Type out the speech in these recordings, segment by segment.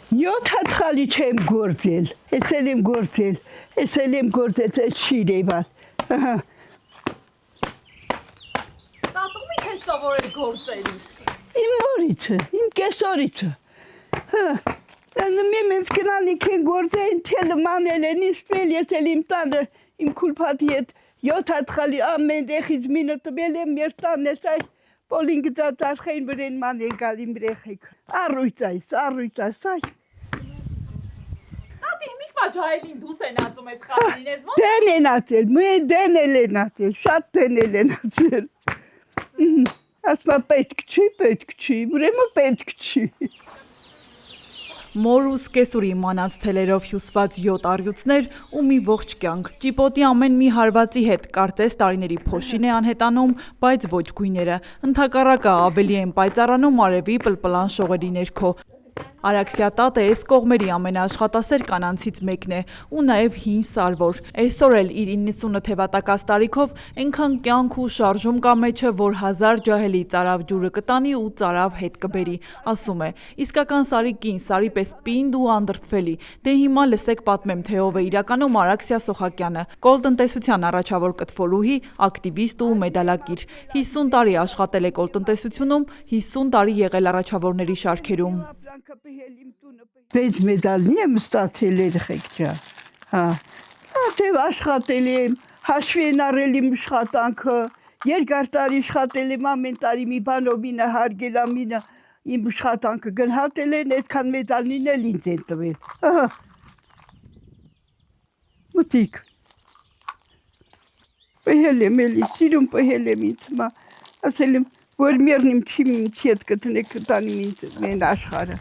7 հատ խալի չեմ գործել, էսել եմ գործել, էսել եմ գործել, այս շիրեվալ, ահա։ Տատում ինչ ես սովորել գործել իսկ։ Իմ որիցը, իմ կեսորիցը, մեմենց կնալիք են գործել, թելը մանել են, իսպել եսել իմ տանը, իմ կուլպատի հետ 7 հատ խալի ամեն դեխից մինը տվել եմ, մեր տան ես այս, Պոլին գծած աշխային վրեն ման եկալ իմ ռեխեք, առույց այս, այ։ Տատի հիմիկ բա ջայլին դուս են ածում ես խալին ես ոնց։ Դեն են ացել, մեն դեն են ացել, շատ դեն են ացել։ Ասմա պետք չի, ուրեմն պետք չի։ Մոր ու սկեսուրի մանած թելերով հյուսված 7 առյուծներ ու մի ողջ կյանք։ Ճիպոտի ամեն մի հարվածի հետ կարծես տարիների փոշին է անհետանում, բայց ոչ գույները։ Ընդհակառակը ավելի են պայծառանում արևի պլպլան շողերի ներքո։ Արաքսիա տատը այս կողմերի ամենաաշխատասեր կանանցից մեկն է ու նաև հին սարվոր։ Այսօր էլ իր 90 թևատակած տարիքով այնքան կյանք ու շարժում կա մեջը, որ 1000 ջահելի ծարավ ջուրը կտանի ու ծարավ հետ կբերի, ասում է։ Իսկական սարի կին, սարի պես պինդ ու անդրդվելի։ Դե հիմա լսեք պատմեմ, թե ով է իրականում Արաքսիա Սոխակյանը, կոլտնտեսության առաջավոր կտվորուհի, ակտիվիստ ու մեդալակիր։ 50 տարի աշխատել է կոլտնտեսությունում, 50 տարի եղել առաջավորների շարքերում։ Բայց մեդալնի եմ ստացել երեխեք ջան, հա, դեվ աշխատել եմ, հաշվի են առել իմ աշխատանքը, երկար տարի աշխատել եմ ամեն տարի մի բանով մինը հարգել ամինը իմ աշխատանքը գնահատել են, այդքան մեդալնին էլ ինձ են տվել, ահա, մտիկ, պհել եմ էլի, սիրում պհել եմ ինձ մա, ասել եմ, որ մերնիմ չի հետ կտնեք կտանիմ ինձ մեն աշխարը։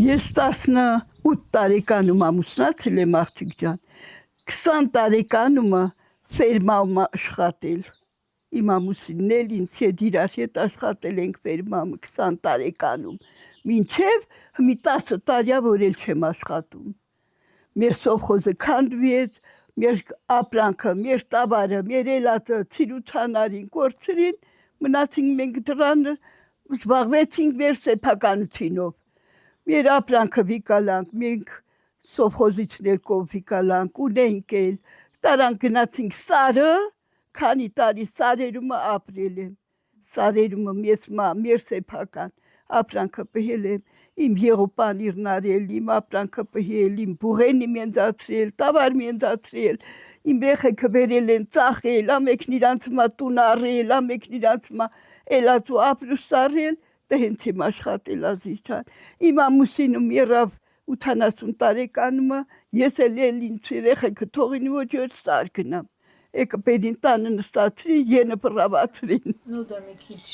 Ես 18 տարեկանում ամուսնացել եմ աղջիկ ջան, 20 տարեկանում ֆերմայում աշխատել, իմ ամուսինն էլ ինձ հետ իրար հետ աշխատել ենք ֆերմայում 20 տարեկանում, մինչև մի 10 տարյա որ էլ չեմ աշխատում, մեր սովխոզը քանդվեց, մեր ապրանքը, մեր տավարը, մեր ելածը ցիրուցանարին, կորցրին, մնացինք մենք դրան, զբաղվեցինք մեր սեփականությունով, մեր ապրանքը վիկալանք, մենք սովխոզից ներկով վիկալանք, ունենք էլ, տարան գնացինք սարը, քանի տարի սարերումը ապրել եմ, սարերումը մեր սեփական, ապրանքը պհել եմ, իմ եղոպանիրն արել, իմ ապրանքը պհել, իմ բուղենի մենձացրել, տավար մենձացրել, իմ երեխեքը վերել են ծախել, ամեկն իրանց մա տուն առել, ամեկն իրանց մա ելած ու ապրուստ առել, դե հենց եմ աշխատել ազիզ ջան, իմ ամուսինը եղավ 80 տարեկանում, ես էլ ինձ երեխեքը թողին ոչ որ սար գնամ, եկը պերին տանը նստացրին, ենը պրավացրին։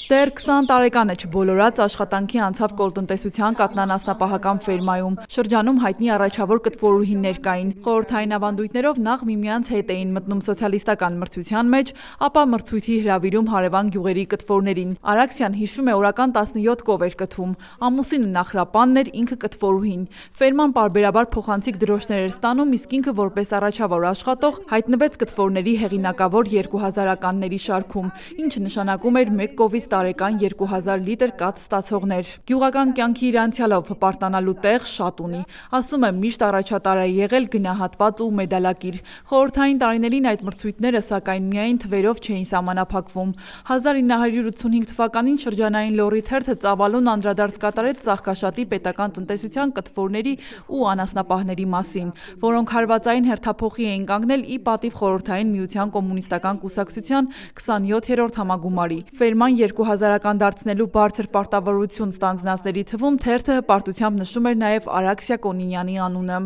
Դեռ 20 տարեկանը չբոլորած աշխատանքի անցավ կոլտնտեսության կաթնանասնապահական ֆերմայում, շրջանում հայտնի առաջավոր կտվորուհիներ կային, խորհրդային ավանդույթներով նախ միմյանց հետ էին մտնում սոցիալիստական մրցության մեջ, ապա մրցույթի հրավիրում հարևան գյուղերի կտվորներին։ Արաքսիան հիշում է օրական 17 կով էր կթում, ամուսինը նախրապանն էր, ինքը կտվորուհին։ Ֆերման պարբերաբար փոխանցիկ դրոշներ էր ստանում, իսկ ինքը որպես առաջավոր աշխատող հայտնվեց կտվորների հեղինակավոր 2000-ականների շարքում, ինչը նշանակում էր 1 կովից տարեկան 2000 լիտր կաթ ստացողներ։ Գյուղական կյանքի իր անցյալով հպարտանալու տեղ շատ ունի։ Ասում եմ, միշտ առաջատար է եղել, գնահատված ու մեդալակիր։ Խորհրդային տարիներին այդ մրցույթները սակայն միայն թվերով չէին սահմանափակվում։ 1985 թվականին շրջանային լոռի թերթը ծավալուն անդրադարձ կատարեց Ծաղկաշատի պետական տնտեսության կտվորների ու անասնապահների մասին, որոնք հարվածային հերթափոխի էին կանգնել ի պատիվ խորհրդային միության կոմունիստական կուսակցության 27-րդ համագումարի։ Ֆերման 2000-ական դարձնելու բարձր պարտավորություն ստանձնածների թվում թերթը հպարտությամբ նշում էր նաև Արաքսիա Կոնինյանի անունը։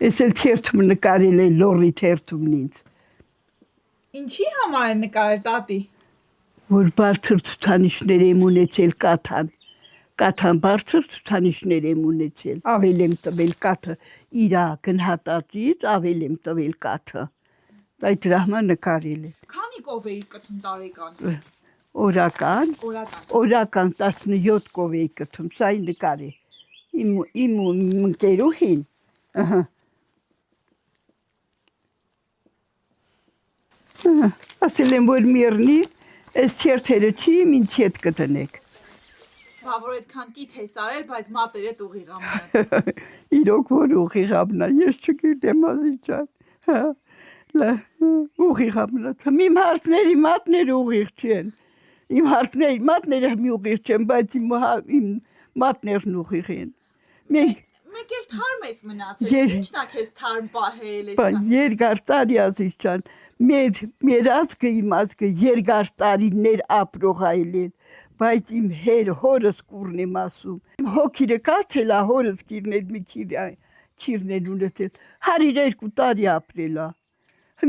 Ես էլ թերթում նկարել է լոռի թերթումն ինձ։ Ինչի համար է նկարել տատի։ Որ բարձր ցուցանիշներ եմ ունեցել կաթան բարձր ցուցանիշներ եմ ունեցել, ավել եմ տվել կաթը իրա գնահատածից, ավել եմ տվել կաթը, այդ դրա համար նկարել է։ Քանի կով էի կթում տարեկան։ Օրական 17 կով էի կթում, սա նկար է, իմ ընկերուհին, ասել եմ, որ միրնի, Այս թերթերը չի ինձ հետ կտնեք։ Բա որ այդքան կիթ ես արել, բայց մատերը ուղիղ ամնա։ Իրոք որ ուղիղ ամնա, ես չգիտեմ Ազիջան։ Հա, ուղիղ ամնա։ Իմ հարցների մատները ուղիղ չեն։ Իմ հարցների մատները մի ուղիղ չեն, բայց իմ մատներն ուղիղ են։ Մեկ էլ թարմ ես մնացել, ի՞նչն է քեզ թարմ պահել Բան երկար տարի Ազիջան, մեր ազգը իմ ազգը երկար տարիներ ապրող այլել, բայց իմ հորս կուրն եմ ասում։ Իմ հոգիրը կացել է հորս կիրնել մի քիրներ ունեցել, 102 տարի ապրել է։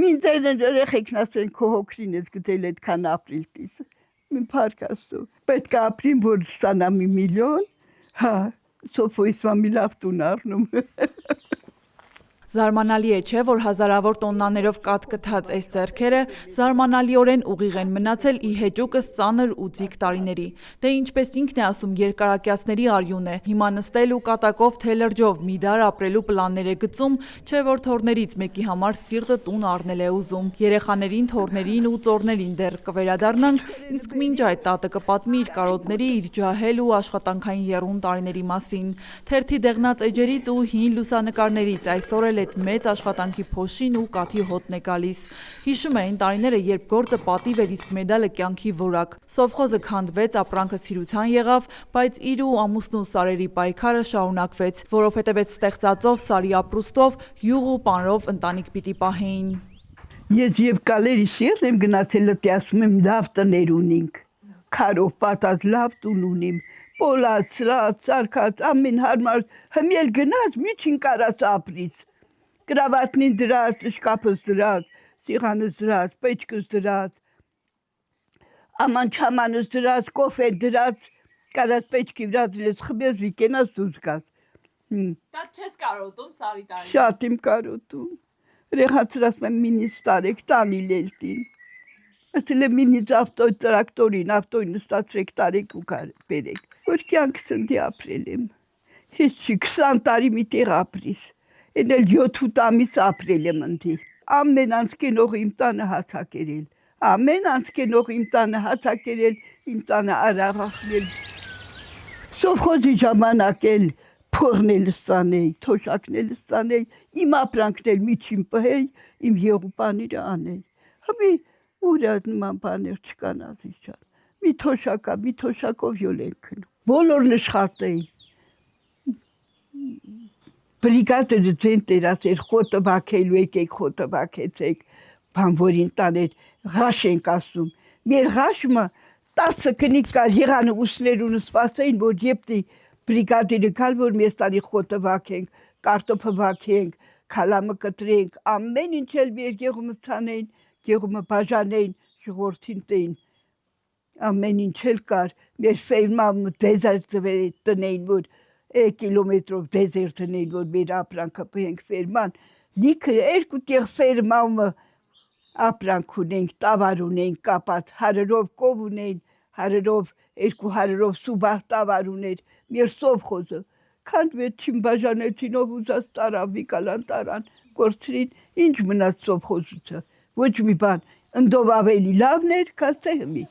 Ինձ երեխեքն ասեն քո հոգրին ես գտել այդքան ապրիլ տիսը։ Մի փառք Աստծո։ Պետք է ապրին, որ ստանամ 1 միլիոն, հա, Սոֆոյիսվա մի լավ տուն առնում։ Զարմանալի է, չէ, որ հազարավոր տոննաներով կաթկթած այս ձեռքերը զարմանալիորեն ուղիղ են մնացել ի հեճուկս ծանր ու ձիգ տարիների։ Դե ինչպես ինքն է ասում, երկարակյացների արյուն է։ Հիմա նստել ու կատակով թե լրջով մի դար ապրելու պլաններ է գծում, չէ որ թորներից մեկի համար սիրտը տուն առնել է ուզում։ Երեխաներին, թորներին ու ծորներին դեռ կվերադառնանք, իսկ մինչ այդ տատը կպատմի իր կարոտների, իր ջահել ու աշխատանքային եռուն տարիների մասին։ Թերթի դեղնած էջերից ու հին լուսանկարներից այսօր էլ այդ մեծ աշխատանքի փոշին ու կաթի հոտն է գալիս։ Հիշում է այն տարիները, երբ գործը պատիվ էր, իսկ մեդալը կյանքի որակ։ Սովխոզը քանդվեց, ապրանքը ցիրուցան եղավ, բայց իր ու ամուսնու Սարերի պայքարը շարունակվեց, որովհետև այդ ստեղծածով Սարի ապրուստով յուղ ու պանրով ընտանիք պիտի պահեին։ Ես եւ կալերի սիրտ եմ գնացել լտի ասում եմ լավ տներ ունենք, քարով պատած լավ տուն ունիմ, պոլած, սրած, սարկած, ամեն հարմար, հմել գնաց, միջին կարած ապրից, կրավատնին դրած, շկապս դրած, սիղանս դրած, պեչկս դրած, աման չամանս դրած, կոֆե դրած, կարած պեչկի վրա դրած, խմես վիկենաց դուրս գաց։ Դա չես կարոտում Սարի տարի։ Շատ եմ կարոտում, ռեխացրած եմ մինիս տարեք տանիլ էլտին, ասել եմ մինիս տրակտորին, ավտոյին ստացրեք տարեք ու բերեք, որ կյանքս ընդի ապրել եմ, ես չի 20 տարի մի տեղ ապրիս, են էլ 7-8 ամիս ապրել եմ ընդի, ամեն անցկենող իմ տանը հացակերել, ամեն անցկենող իմ տանը հացակերել, իմ տանը արաղախնել, սովխոզի ժամանակ էլ փողն էլ ստանեի, թոշակն էլ ստանեի, իմ ապրանքն էլ միջին պհեի, իմ եղուպանիրը անեի, հմի ուր նման բաներ չկան Ազիջան, մի թոշակով յոլ ենք քնում, բոլորն աշխատեին, բրիգադը ձեն տերասեր, խոտը վակելու եկեք, խոտը վակեցեք, բան որին տաներ, ղաշ ենք ասում, մեր ղաշմը 10 կնիկ կար եղանը ուսներուն սպասեին, որ եպտի բրիգադիրը կալ, որ մեզ տանի խոտը վակենք, կարտոփը վակենք, քալամը կտրենք, ամեն ինչ էլ մեր գեղումը ցանեին, գեղումը բաժանեին, ժողովրդին տեին, ամեն ինչ էլ կար, մեր ֆերմամը դեզերտ տնեին, որ կիլոմետրով դեզերտ տնեին, որ մեր ապրանքը պհենք ֆերման, լիքը 2 տեղ ֆերմամը ապրանք ունենք, տավար ունենք կապած, հարերով կով ունենք, հարերով 200-ով սուբահ տավար ուներ, մեր սովխոզը, քանդվեցին բաժանեցին, ով ուզած տարան, վիկալան տարան, գործրին, ինչ մնաց սովխոզուցը, ոչ մի բան, ընդով ավելի լավն էր, քան սեղմի,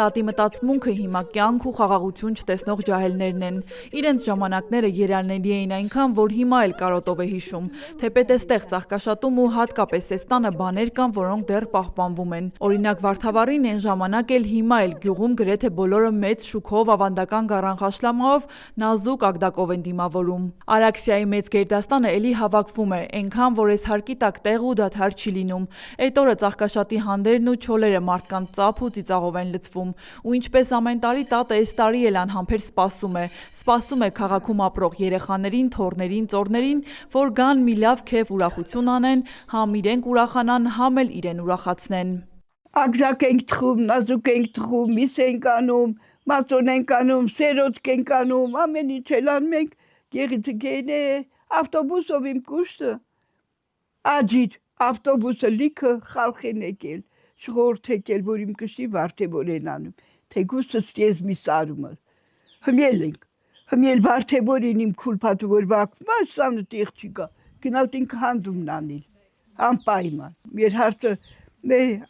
Տատի մտածմունքը հիմա կյանք ու խաղաղություն չտեսնող ջահելներն են։ Իրենց ժամանակները երանելի էին այնքան, որ հիմա էլ կարոտով է հիշում։ Թեպետ էստեղ ծաղկաշատում ու հատկապես էս տանը բաներ կան, որոնք դեռ պահպանվում են։ Օրինակ Վարդավառին այն ժամանակ էլ հիմա էլ գյուղում գրեթե բոլորը մեծ շուքով ավանդական գառանխաշլամով նազուկ ագդակով են դիմավորում։ Արաքսիայի մեծ գերդաստանը էլի հավաքվում է, այնքան որ այս հարկի տակ տեղ ու դադար չի լինում։ Այդ օրը ծաղկաշատի հանդերն ու չոլերը մարդկանց ծափ ու ծիծաղով են լցվում։ Ու ինչպես ամեն տարի տատը այս տարի էլ անհամբեր սպասում է քաղաքում ապրող երեխաներին, թորներին, ծորներին, որ գան մի լավ քեֆ ուրախություն անեն, համ իրենք ուրախանան, համ էլ իրեն ուրախացնեն։ Ագրակ ենք թխում, նազուկ ենք թխում, միս ենք անում, մածոն ենք անում, սերոծք ենք անում, ամեն ինչ էլ անում ենք, գեղիցը գեն է, ավտոբուսով իմ կուշտը, աջիր, ավտոբուսը լիքը խալխ են եկել, շղորդ եկել, որ իմ կշի վարդեվոր են անում, թեգուսս ես մի սարումը, հմել ենք, Հմիել վարդեվորին իմ քուրպատը որ վակվում, սանը տեղ չի գա, գնալ ինքը հանդումն անիլ, անպայման, մեր հարցը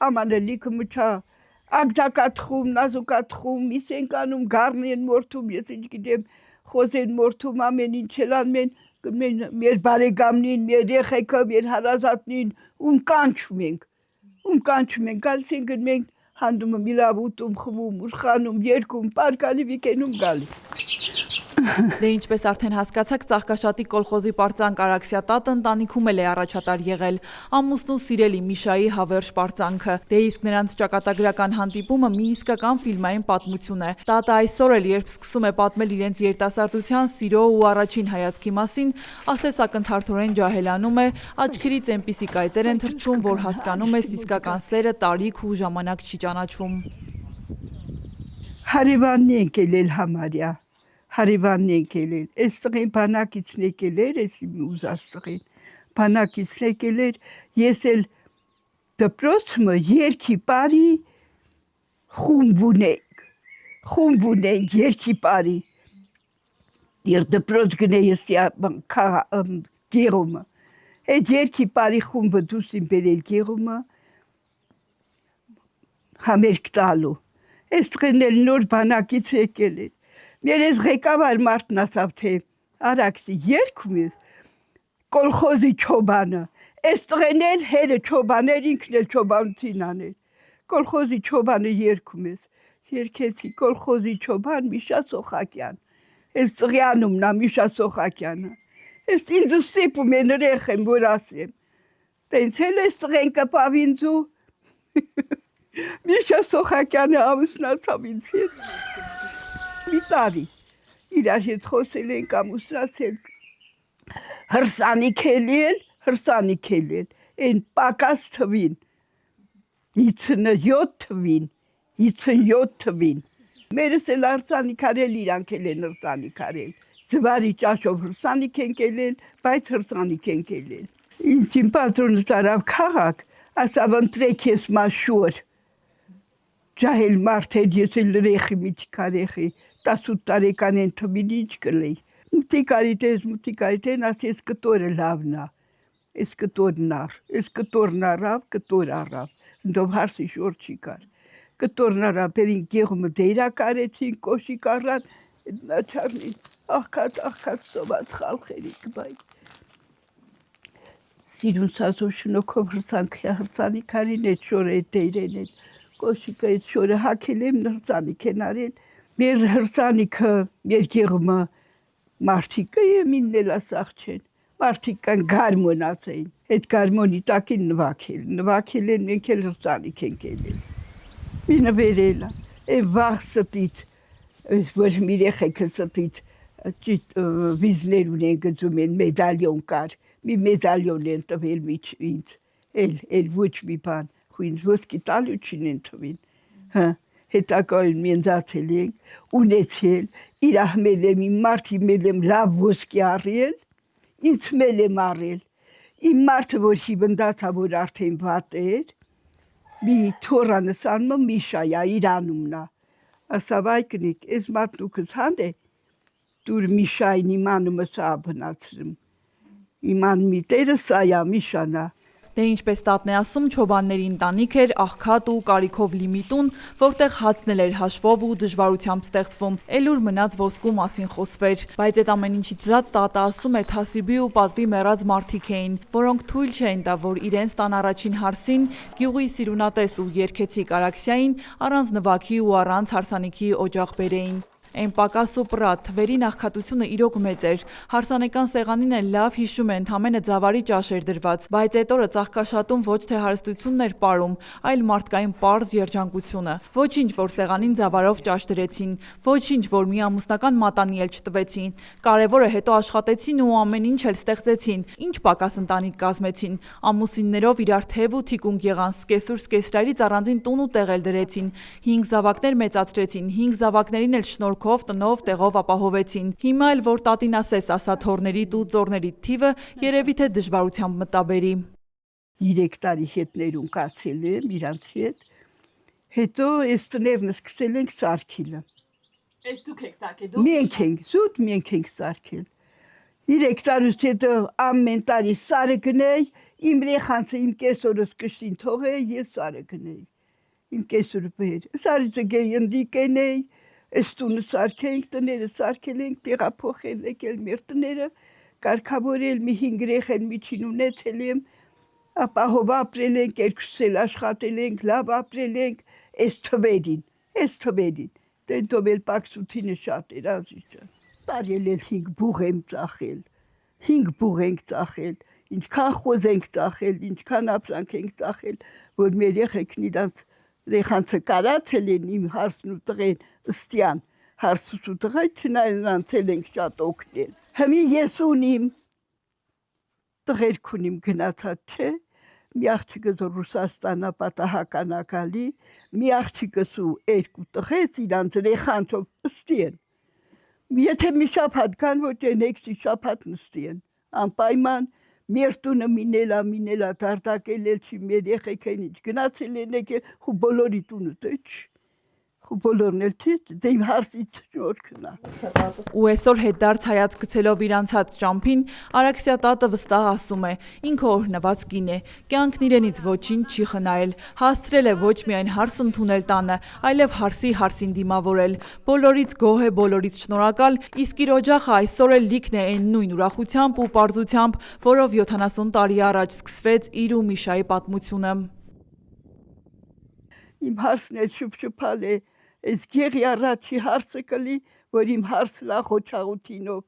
ամանը լիքը մուչա, ագդակատխում, նազուկատխում, միս ենք անում, գարն են մորթում, ես ինչ գիտեմ, խոզ են մորթում, ամեն ինչ էլ անում են, մեր բարեգամնին, մեր երեխեքը, մեր հարազատնին, կանչում ենք, գալիս ենք մենք հանդումը միլավ ուտում, խմում, ուշխանում, երկում, պարկալի վիկենում գալիս։ Դե ինչպես արդեն հասկացաք, Ծաղկաշատի կոլխոզի պարծանք Արաքսիա տատը ընտանիքում էլ է առաջատար եղել, ամուսնու սիրելի Միշայի հավերժ պարծանքը, դե իսկ նրանց ճակատագրական հանդիպումը մի իսկական ֆիլմային պատմություն է։ Տատը այսօր էլ, երբ սկսում է պատմել իրենց երիտասարդության սիրո ու առաջին հայացքի մասին, ասես ակնթարթորեն ջահելանում է, աչքերից այնպիսի կայծեր են թռչում, որ հասկանում ես իսկական սերը տարիք ու ժամանակ չի ճանաչում։ Հարևանն ենք ելել համարյա, հարևանն ենք ելել, այստղին բանակիցն եկել էր, ես իմ ուզաստղին, բանակիցն եկել էր, ես էլ դպրոցը երկի պարի խումբ ունենք, երկի պարի, իր դպրոց գնե ես գեղումը, այդ երկի պարի խումբը դուս իմ բերել գեղումը, համերկ տալու, այստղին էլ նոր բանակից եկել էր, մեր ես ղեկավար մարդն ասավ, թե Արաքսի երկում ես, կոլխոզի չոբանը, այստղին էլ հերը չոբաներ, ինքն էլ չոբանություն աներ, կոլխոզի չոբանը երկում ես, երկեցի կոլխոզի չոբան Միշա Սոխակյան, ես ծղյանումն է Միշա Սոխակյանը, ես ինձ ստիպում են ռեխ եմ, որ ասեմ, տենց էլ այստղին կպավ ինձու, Միշա Սոխակյանը ամուսնացավ ինձ հետ, մի տարի, իրար հետ խոսել ենք ամուսնացել, հրսանիք ելել, են պակաս թվին, 57 թվին, մերս էլ հրսանիք արել, իրանք էլ են հրսանիք արել, ձվարի ճաշով հրսանիք ենք ելել, բայց հրսանիք ենք ելել, ինձ իմ պատրոնը տարավ քաղաք, ասավ ընտրեք ես մաշուր, ջահել մարդ էր, ես էլ ռեխի միտիքա ռեխի, 18 տարեկան են թվին ինչ կլեի, մտիկարիտեն ասի ես կտորը լավն է, ես կտորն առավ, ընդով հարսի շոր չի կար, կտորն առավ, բերին գեղումը դեյրակ արեցին, կոշիկ առան, նաչարնին, աղքատ սոված խալխերի կբայք, սիրուն սազով շնոքով հրսանիք արին, այդ շորը այդ դեյրեն այդ, կոշիկը այդ շորը հակել եմ, հրսանիք են արել, մեր հրսանիքը, մեր գեղումը, մարդիկը եմինն էլ ասաղ չեն, մարդիկ կան գարմոնած էին, այդ գարմոնի տակին նվակել են, մենք էլ հրսանիք ենք ելել, մի նվերել է, այն վաղ ստից, որ մի երեխեքը ստից, վիզներ ունեն գծում են, մեդալյոն կար, մի մեդալյոն են տվել ինձ, էլ ոչ մի բան, ինձ ոսկի տալուչին են թվին, հետակայում մենձացել ենք, ունեցել, իրահ մել եմ, իմ մարդի մել եմ լավ ոսկի առել, ինձ մել եմ առել, իմ մարդը որ հիվնդացա, որ արդեն վատ էր, մի թորանս անմը Միշայա, իր անումն է, ասավ այ կնիկ, ես մատնուքս հանդ է, դուր Միշային իմ անումը սա բնացրım, իմ անմի տերը սա է Միշանա, Դե ինչպես տատն է ասում, չոբանների ընտանիք էր, աղքատ ու կարիքով լի միտուն, որտեղ հացն էր հաշվով ու դժվարությամբ ստեղծվում, էլ ուր մնաց ոսկու մասին խոսվեր, բայց այդ ամեն ինչից զատ տատը ասում է թասիբի ու պատվի մեռած մարդիկ էին, որոնք թույլ չէին տա, որ իրենց տան առաջին հարսին, գյուղի սիրունատես ու երգեցիկ Արաքսիային առանց նվագի ու առանց հարսանիքի օջախ բերեին։ Այն պակաս ու պրատ, թվերի աղքատությունը իրոք մեծ էր, հարսանեկան սեղանին էլ լավ հիշում է ընդամենը ձավարի ճաշ էր դրված, բայց այդ օրը Ծաղկաշատում ոչ թե հարստությունն էր պարում, այլ մարդկային պարզ երջանկությունը, ոչինչ, որ սեղանին ձավարով ճաշ դրեցին, ոչինչ, որ մի ամուսնական մատանի էլ չտվեցին, կարևորը հետո աշխատեցին ու ամեն ինչ էլ ստեղծեցին, ինչ պակաս ընտանիք կազմեցին, ամուսիններով իրար թև ու թիկունք եղան, սկեսուր սկեսրայից առանձին տուն ու տեղ էլ դրեցին, 5 զավակներ մեծացրեցին, 5 զավակներին էլ շնորհքով, տնով, տեղով ապահովեցին, հիմա էլ որ տատին ասես ասաթորներիդ ու ծորներիդ թիվը երևի թե դժվարությամբ մտաբերի։ 3 տարի հետներուն կացել եմ իրանց հետ, հետո այս տներն սկսել ենք սարքիլը, Այս դուք եք սարքել, մենք ենք սարքել։ 3 տարուց հետո ամեն տարի սարը գնեի, իմ երեխանցը իմ կեսօրս կշտին թողեի, ես սարը գնեի։ Իմ կեսօրը բեր։ Սարը գեի ընդիկենեի, այս տունը սարքենք, տները սարքել ենք, տեղափոխել եկել մեր տները, կարգավորել մի 5 երեխան միջին ունեցել եմ, ապահով ապրել ենք, երկուսս էլ աշխատել ենք, լավ ապրել ենք, այս թվերին։ Տենտով էլ պակսութինը շատ էր ազիջան։ Տարել էլ 5 բուղ եմ ծախել, 5 բուղ ենք ծախել, ինչքան խոզ ենք ծախել, ինչքան ապրանք ենք ծախել, որ մեր երեխանցը կարացել են իմ հարսն ու տղեն ըստյան, հարսուս ու տղա չնայած անցել ենք շատ օգնել։ Հիմի ես ունիմ, տղերք ունիմ գնացած չէ, մի աղջիկս Ռուսաստանա պատահականա գալի, մի աղջիկս ու 2 տղես իրանց երեխանցով ըստի են։ Եթե մի շաբաթ կան, ոչ ենեքսի շաբաթ նստի են, անպայման մեր տունը մինելա դարտակել էլ չի, մեր եղեքեն ինչ գնացել են եկել, ու բոլորի տունը տեչ, ու բոլորն էլ թե, դե իմ հարսից շորքնա։ Ու այսօր հետդարձ հայաց գցելով իր անցած ճամփին, Արաքսիա տատը վստահ ասում է, ինքը օրհնված կին է, կյանքն իրենից ոչինչ չի խնայել, հասցրել է ոչ միայն հարս ընդունել տանը, այլև հարսին դիմավորել, բոլորից գոհ է, բոլորից շնորհակալ, իսկ իր օջախը այսօր էլ լիքն է այն նույն ուրախությամբ ու պարզությամբ, որով 70 տարի առաջ սկսվեց իր ու Միշայի պատմությունը։ Իմ հարսն էլ շփշփալ է, այս գեղի առաջի հարսը կլի, որ իմ հարսը խոչաղութինով,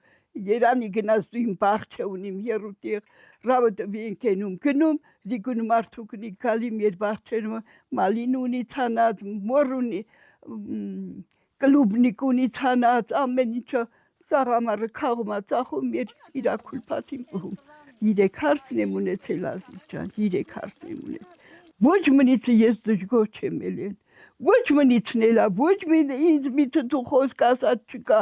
երանի գնաց դու իմ բաղ ունիմ երուտեղ, ռավը դվինք ենում գնում, դիգունում արդուկնի գալի մեր բաղչերում, մալին ունի ցանած, մոր ունի, կլուբնիկ ունի ցանած, ամեն ինչը սաղամարը քաղումա ծախում մեր իրակուլպատին բհում։ 3 հարսն եմ ունեցել ազիջան, 3 հարսն եմ ունեցել։ Ոչ մնիցը ես դժգոհ չեմ ելել, ոչ մնիցն էլա, ոչ ինձ միտը դու խոսք ասած չկա,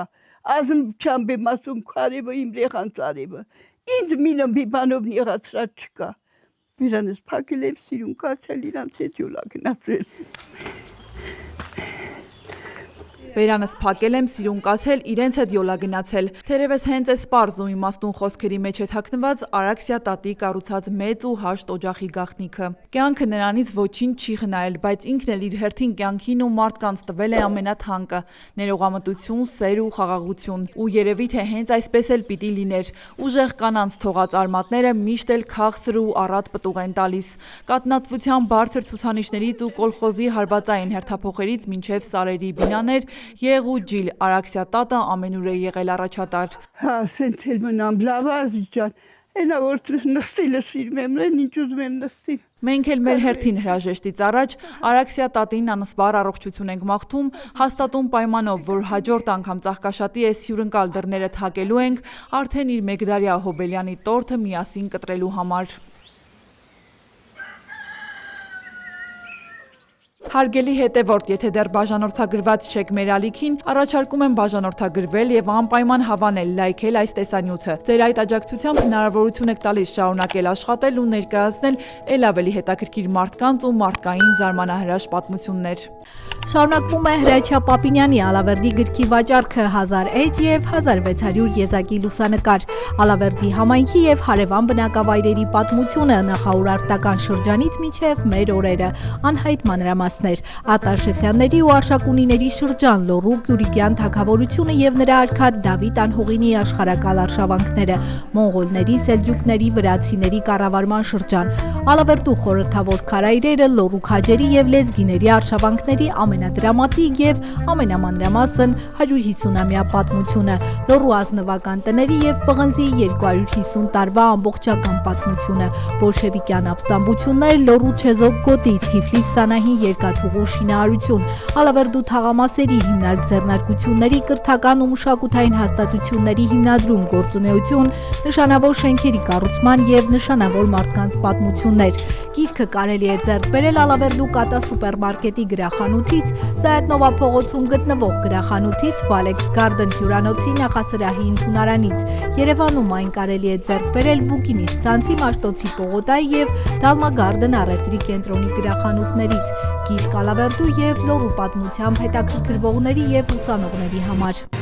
ազմ չամբ եմ ասում քարևը իմ երեխանց արևը, ինձ մինը մի բանով եղացրած չկա, իրանց փակել եմ սիրուն կացել, իրանց հետ յոլա գնացել։ Բերանս փակել եմ, սիրուն կացել, իրենց հետ յոլա գնացել։ Թերևս հենց այս պարզ ու իմաստուն խոսքերի մեջ է թաքնված Արաքսիա տատի կառուցած մեծ ու հաշտ օջախի գաղտնիքը։ Կյանքը նրանից ոչինչ չի խնայել, բայց ինքն էլ իր հերթին կյանքին ու մարդկանց տվել է ամենաթանկը՝ ներողամտություն, սեր ու խաղաղություն։ Ու երևի թե հենց այսպես էլ պիտի լիներ։ Ուժեղ կանանց թողած արմատները միշտ էլ քաղցր ու առատ պտուղ են տալիս։ Կատնատվության բարձր ցուցանիշներից ու կոլխոզի հարվածային հերթափոխերից մինչև սարերի բինաներ Եղ ու ջիլ Արաքսիա տատը ամենուր է եղել առաջատար։ Հա, սենց էլ մնամ լավ ազիջան, այնա որ նստիլը սիրում եմ, ինչ ուզում եմ նստի։ Մենք էլ մեր հերթին հրաժեշտից առաջ Արաքսիա տատին անսպար առողջություն ենք մաղթում, հաստատում պայմանով, որ հաջորդ անգամ ծաղկաշատի այս հյուրընկալ դռները թակելու ենք արդեն իր մեկդարյա Հոբելյանի տորթը միասին կտրելու համար։ Հարգելի հետևորդ, եթե դեռ բաժանորդագրված չեք մեր ալիքին, առաջարկում եմ բաժանորդագրվել եւ անպայման հավանել, լայքել այս տեսանյութը։ Ձեր այդ աջակցությամբ հնարավորություն եք տալիս շարունակել աշխատել ու ներկայացնել ել ավելի հետաքրքիր մարդկանց ու մարդկային զարմանահրաշ պատմություններ։ Շարունակվում է Հրաչյա Պապինյանի Ալավերդի գրքի վաճառքը 1000 էջ եւ 1600 եզակի լուսանկար, Ալավերդի համայնքի եւ հարևան բնակավայրերի պատմությունը նախաուրարտական շրջանից մինչեւ մեր օրերը, անհայտ մանրամասներ, Ատաշեսյանների ու Արշակունիների շրջան, Լոռու Գյուրիկյան թագավորությունը եւ նրա արքա Դավիթ Անհուղինի աշխարհակալ արշավանքները, մոնղոլների, սելջուկների, վրացիների կառավարման շրջան, Ալավերդու խորհրդավոր քարայրերը, Լոռու քաջերի եւ լեզգիների արշավանքների ամենադրամատիկ եւ ամենամանրամասն 150-ամյա պատմությունը, Լոռու ազնվական տների եւ պղնձի 250 տարվա ամբողջական պատմությունը, բոլշևիկյան ապստամբություններ, Լոռու չեզոք գոտի, Թիֆլիս Սանահին երկաթուղու շինարարություն, Ալավերդու թաղամասերի հիմնարկ ձեռնարկությունների կրթական ու մշակութային հաստատությունների հիմնադրում, գործունեություն, նշանավոր շենքերի կառուցման եւ նշանավոր մարդկանց պատմություններ։ Գիրքը կարելի է ձեռք բերել Ալավերդու Կատա սուպերմարկետի գրախանութից, Զայաթնովա փողոցում գտնվող գրախանութից, Valex Garden հյուրանոցի նախասրահի ընդունարանից։ Երևանում այն կարելի է ձեռք բերել Բուկինիստ ցանցի Մաշտոցի պողոտայի եւ Դալմա Garden առևտրի կենտրոնի գրախանութներից։ գիրք Ալավերդու եւ Լոռու պատմությամբ հետաքրքրվողների եւ ուսանողների համար։